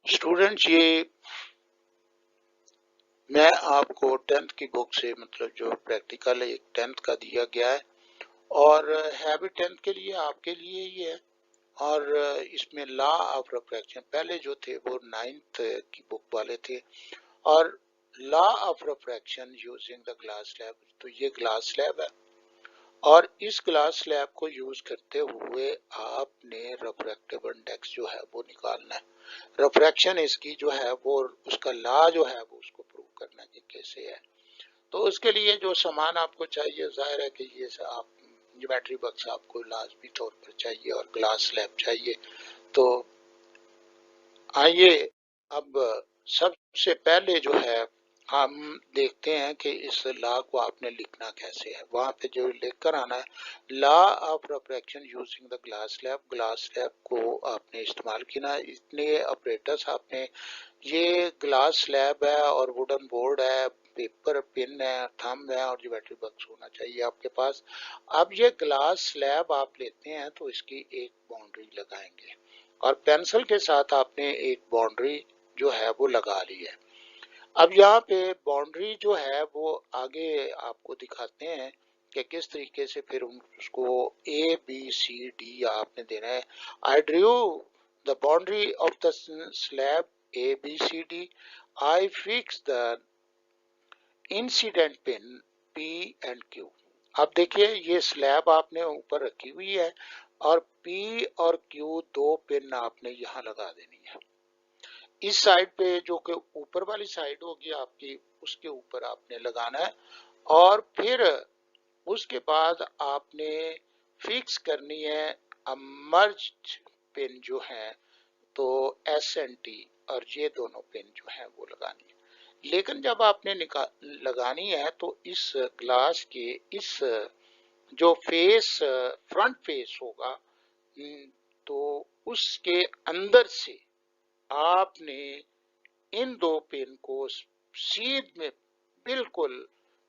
Students, ये मैं आपको 10th की बुक से मतलब जो प्रैक्टिकल एक 10th का दिया गया है और है भी 10th के लिए, आपके लिए ही है। और इसमें लॉ ऑफ रिफ्रैक्शन पहले जो थे वो 9th की बुक वाले थे। और law of refraction using the glass slab, तो ये ग्लास स्लैब है और इस ग्लास स्लैब को यूज करते हुए आपने रिफ्रैक्टिव इंडेक्स जो है वो निकालना है। रिफ्रैक्शन इसकी जो है वो उसका लॉ जो है वो उसको प्रूव करना है कि कैसे है। तो उसके लिए जो सामान आपको चाहिए, जाहिर है कि ये आप ज्योमेट्री बॉक्स आपको लाजमी तौर पर चाहिए और ग्लास स्लैब चाहिए। तो आइए अब सबसे पहले जो है हम देखते हैं कि इस लॉ को आपने लिखना कैसे है। वहां पे जो लिखकर आना है, law of refraction using the glass slab. Glass slab को आपने इस्तेमाल किया, इतने ऑपरेटर्स आपने, ये ग्लास स्लैब है और वुडन बोर्ड है, पेपर पिन है, थंब है और ज्योमेट्री बॉक्स होना चाहिए आपके पास। अब ये ग्लास स्लैब आप लेते हैं तो इसकी एक बाउंड्री लगाएंगे और पेंसिल के साथ आपने एक बाउंड्री जो है वो लगा ली है। अब यहाँ पे बाउंड्री जो है वो आगे आपको दिखाते हैं कि किस तरीके से फिर उसको ए बी सी डी आपने देना है। I drew the boundary of the slab A B C D. I fix the incident pin P and Q. अब देखिए ये स्लैब आपने ऊपर रखी हुई है और पी और क्यू दो पिन आपने यहाँ लगा देनी है। इस साइड पे जो कि ऊपर वाली साइड होगी आपकी, उसके ऊपर आपने लगाना है और फिर उसके बाद आपने फिक्स करनी है मर्ज्ड पिन जो है, तो एस एंड टी, और ये दोनों पिन जो है वो लगानी है। लेकिन जब आपने लगानी है तो इस ग्लास के इस जो फेस फ्रंट फेस होगा, तो उसके अंदर से आपने इन दो पिन को सीध में बिल्कुल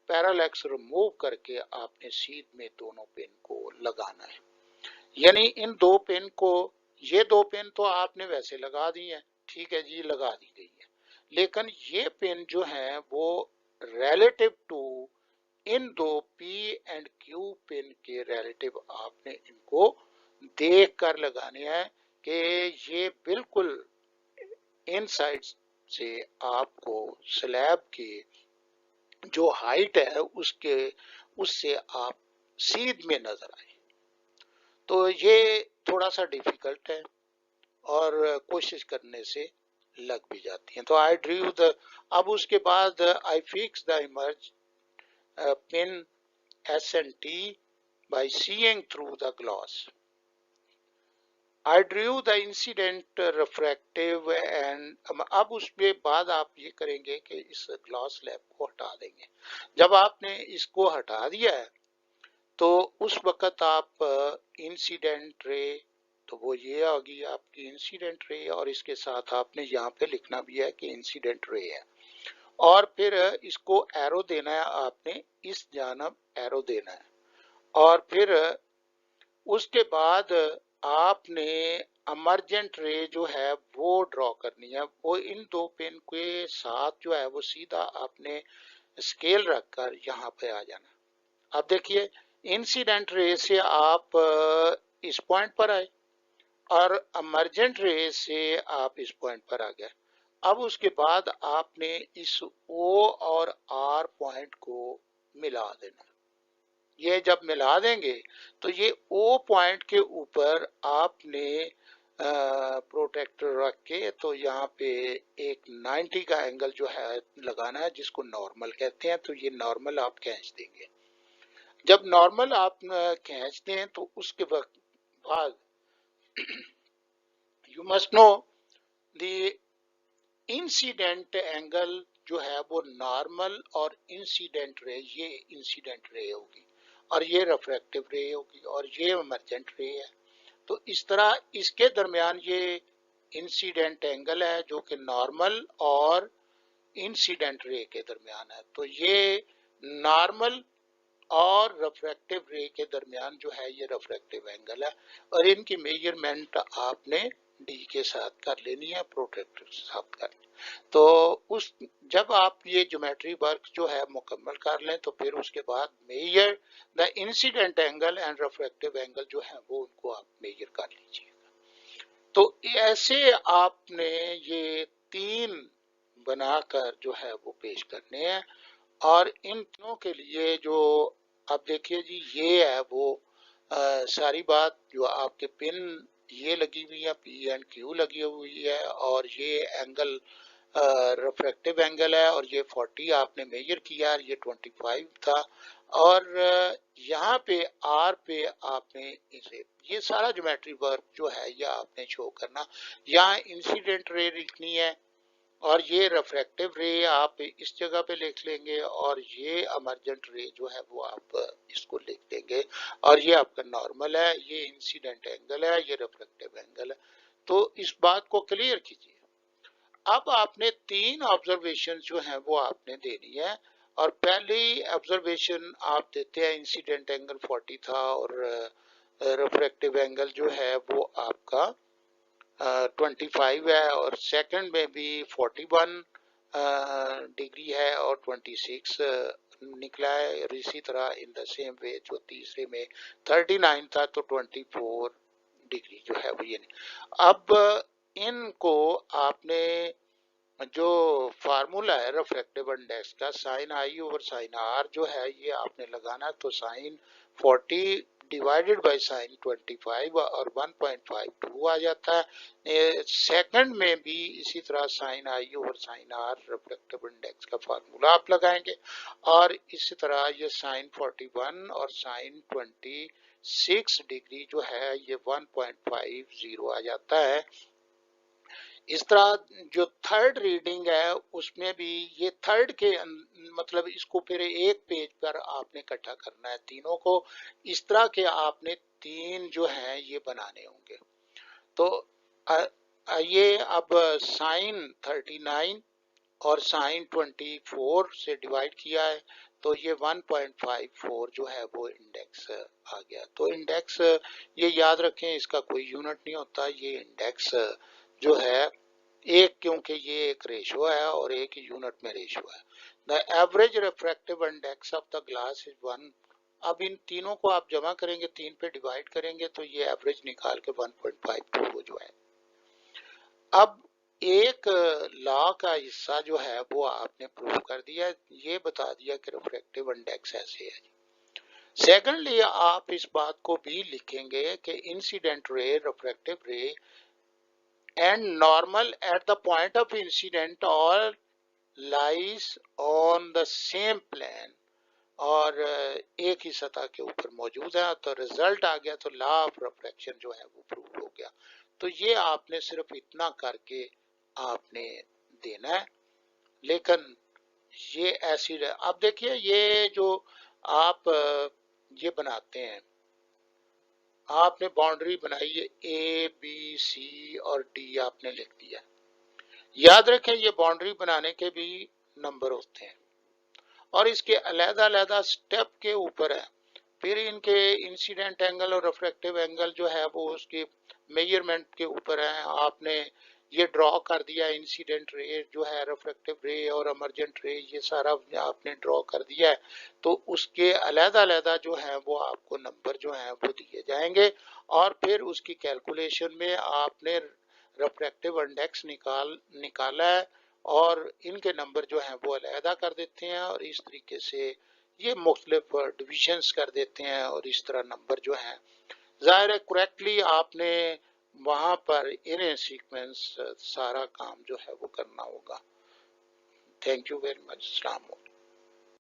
पैरेलैक्स रिमूव करके आपने सीध में दोनों पिन को लगाना है। यानी इन दो पिन को, ये दो पिन तो आपने वैसे लगा दी है, ठीक है जी, लगा दी गई है, लेकिन ये पिन जो है वो रिलेटिव टू इन दो पी एंड क्यू पिन के रिलेटिव आपने इनको देख कर लगाने हैं कि ये बिल्कुल इन साइड से आपको स्लैब की जो हाइट है उसके उससे आप सीध में नजर आए। तो ये थोड़ा सा डिफिकल्ट है और कोशिश करने से लग भी जाती है। तो आई ड्रू द, अब उसके बाद आई fix the emerge pin S and T by seeing through the glass. I drew the incident refractive and, अब उसके बाद आप ये करेंगे कि इस ग्लास स्लैब को हटा देंगे। जब आपने इसको हटा दिया है तो उस वक्त आप इंसिडेंट रे, तो वो ये आ गई आपकी इंसिडेंट रे, और इसके साथ आपने यहाँ पे लिखना भी है कि इंसिडेंट रे है। और फिर इसको एरो देना है आपने, इस जानब एरो देना है और फिर उसके बाद आपने इमर्जेंट रे जो है वो ड्रॉ करनी है। वो इन दो पेन के साथ जो है वो सीधा आपने स्केल रखकर यहाँ पे आ जाना। अब देखिए इंसिडेंट रे से आप इस पॉइंट पर आए और इमर्जेंट रे से आप इस पॉइंट पर आ गए। अब उसके बाद आपने इस ओ और आर पॉइंट को मिला देना। ये जब मिला देंगे तो ये ओ पॉइंट के ऊपर आपने प्रोटेक्टर रख के, तो यहाँ पे एक 90 का एंगल जो है लगाना है, जिसको नॉर्मल कहते हैं। तो ये नॉर्मल आप खींच देंगे। जब नॉर्मल आप खींचते हैं तो उसके बाद you must know the incident angle जो है वो नॉर्मल और इंसिडेंट रे, ये इंसिडेंट रे होगी और ये रिफ्रैक्टिव रे होगी और ये इमर्जेंट रे है। तो इस तरह इसके दरमियान ये इंसिडेंट एंगल है जो कि नॉर्मल और इंसिडेंट रे के दरमियान है। तो ये नॉर्मल और रिफ्रैक्टिव रे के दरमियान जो है ये रिफ्रैक्टिव एंगल है और इनकी मेजरमेंट आपने डी के साथ कर लेनी है, प्रोट्रैक्टर के साथ कर लेनी। तो उस जब आप ये ज्योमेट्री वर्क जो है मुकम्मल कर लें तो फिर उसके बाद measure the incident angle and refractive angle जो है वो उनको आप मेजर कर लीजिए। तो ऐसे आपने ये 3 बनाकर जो है वो पेश करने हैं। और इन तीनों के लिए जो आप देखिए जी, ये है वो सारी बात जो आपके पिन ये लगी हुई है, पी एंड क्यू लगी हुई है, और ये एंगल रिफ्रैक्टिव एंगल है, और ये 40 आपने मेजर किया, ये 25 था। और यहाँ पे आर पे आपने इसे ये सारा ज्योमेट्री वर्क जो है ये आपने शो करना। यहाँ इंसिडेंट रे लिखनी है, और ये रिफ्रैक्टिव रे आप इस जगह पे लिख लेंगे, और ये इमर्जेंट रे जो है वो आप इसको लिख देंगे। और ये आपका नॉर्मल है, ये इंसिडेंट एंगल है, ये रिफ्रैक्टिव एंगल है। तो इस बात को क्लियर कीजिए। अब आपने 3 ऑब्जर्वेशन जो है वो आपने देनी है। और पहली ऑब्जर्वेशन आप देते हैं इंसिडेंट एंगल 40 था, और रिफ्रैक्टिव एंगल जो है वो आपका 25 है, और सेकंड में भी 41 डिग्री है और 26 निकला है। और इसी तरह इन द सेम वे जो तीसरे में 39 था तो 24 डिग्री जो है वो ये नहीं। अब इनको आपने जो फार्मूला है रिफ्रैक्टिव इंडेक्स का, sine i over sine r जो है ये आपने लगाना। तो साइन 40 डिवाइडेड बाय साइन 25 और 1.52 आ जाता है। सेकंड में भी इसी तरह sine i over sine r refractive index का फार्मूला आप लगाएंगे, और इसी तरह ये साइन 41 और साइन 26 डिग्री जो है ये 1.50 आ जाता है। इस तरह जो थर्ड रीडिंग है उसमें भी ये थर्ड के मतलब इसको फिर एक पेज पर आपने इकट्ठा करना है तीनों को। इस तरह के आपने 3 जो हैं ये बनाने होंगे। तो ये अब साइन 39 और साइन 24 से डिवाइड किया है तो ये 1.54 जो है वो इंडेक्स आ गया। तो इंडेक्स ये याद रखें, इसका कोई यूनिट नहीं होता, ये इंडेक्स जो है एक, क्योंकि ये एक रेशो है और एक यूनिट में रेशो है। The average refractive index of the glass is 1। अब इन तीनों को आप जमा करेंगे, 3 पे डिवाइड करेंगे तो ये एवरेज निकाल के 1.52 जो है। अब एक लॉ का हिस्सा जो है वो आपने प्रूव कर दिया, ये बता दिया कि रिफ्रैक्टिव इंडेक्स ऐसे है। सेकेंडली आप इस बात को भी लिखेंगे कि इंसिडेंट रे, रिफ्रैक्टिव रे and normal at the point of incident all lies on the same plane, और एक ही सतह के ऊपर मौजूद है। तो रिजल्ट आ गया, तो लॉ ऑफ रिफ्रैक्शन जो है वो प्रूव हो गया। तो ये आपने सिर्फ इतना करके आपने देना है। लेकिन ये ऐसी अब देखिए, ये जो आप ये बनाते हैं, आपने बाउंड्री बनाई है ए बी सी और डी आपने लिख दिया। याद रखें ये बाउंड्री बनाने के भी नंबर होते हैं और इसके अलग-अलग स्टेप के ऊपर है। फिर इनके इंसिडेंट एंगल और रिफ्रैक्टिव एंगल जो है वो उसके मेजरमेंट के ऊपर है। आपने ये ड्रॉ कर दिया, इंसिडेंट रे जो है, रिफ्रैक्टिव रे और इमर्जेंट रे, ये सारा आपने ड्रॉ कर दिया है। तो उसके अलग-अलग जो है वो आपको नंबर जो है वो दिए जाएंगे, और फिर उसकी कैलकुलेशन में आपने रिफ्रैक्टिव इंडेक्स निकाला है, और इनके नंबर जो हैं वो अलहदा कर देते हैं, और इस तरीके से ये मुख्तलिफ डिविजन्स कर देते हैं, और इस तरह नंबर जो हैं ज़ाहिर है करेक्टली आपने वहाँ पर इन सीक्वेंस सारा काम जो है वो करना होगा। Thank you very much. अस्सलाम वालेकुम।